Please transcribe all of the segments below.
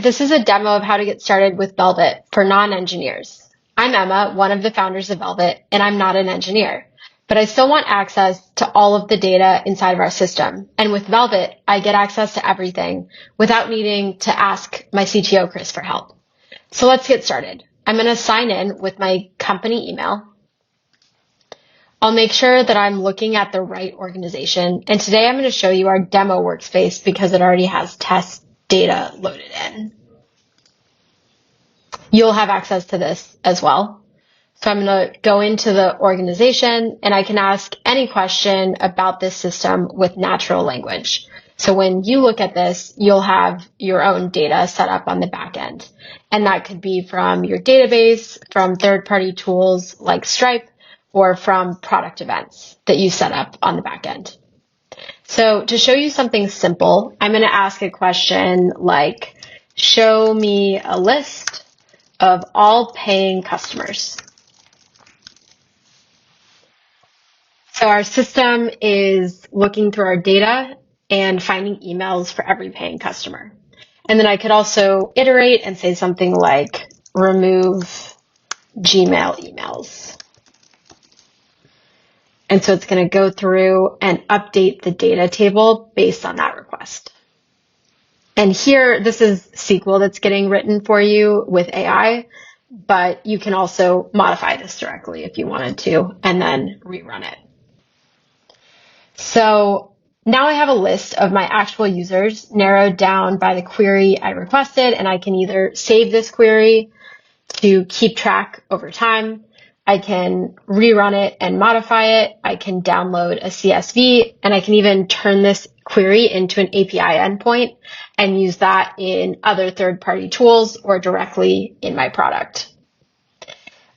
This is a demo of how to get started with Velvet for non-engineers. I'm Emma, one of the founders of Velvet, and I'm not an engineer, but I still want access to all of the data inside of our system. And with Velvet, I get access to everything without needing to ask my CTO, Chris, for help. So let's get started. I'm going to sign in with my company email. I'll make sure that I'm looking at the right organization. And today I'm going to show you our demo workspace because it already has test data loaded in. You'll have access to this as well. So I'm going to go into the organization and I can ask any question about this system with natural language. So when you look at this, you'll have your own data set up on the back end. And that could be from your database, from third-party tools like Stripe, or from product events that you set up on the back end. So to show you something simple, I'm going to ask a question like, show me a list of all paying customers. So our system is looking through our data and finding emails for every paying customer. And then I could also iterate and say something like, remove Gmail emails. And so it's going to go through and update the data table based on that request. And here, this is SQL that's getting written for you with AI, but you can also modify this directly if you wanted to, and then rerun it. So now I have a list of my actual users narrowed down by the query I requested, and I can either save this query to keep track over time. I can rerun it and modify it. I can download a CSV, and I can even turn this query into an API endpoint and use that in other third-party tools or directly in my product.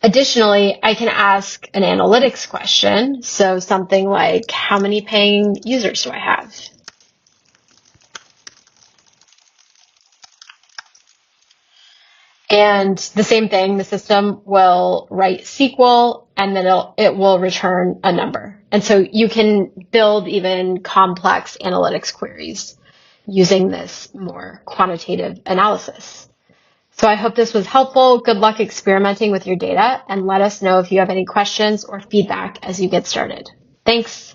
Additionally, I can ask an analytics question. So something like, how many paying users do I have? And the same thing, the system will write SQL and then it will return a number. And so you can build even complex analytics queries using this more quantitative analysis. So I hope this was helpful. Good luck experimenting with your data and let us know if you have any questions or feedback as you get started. Thanks.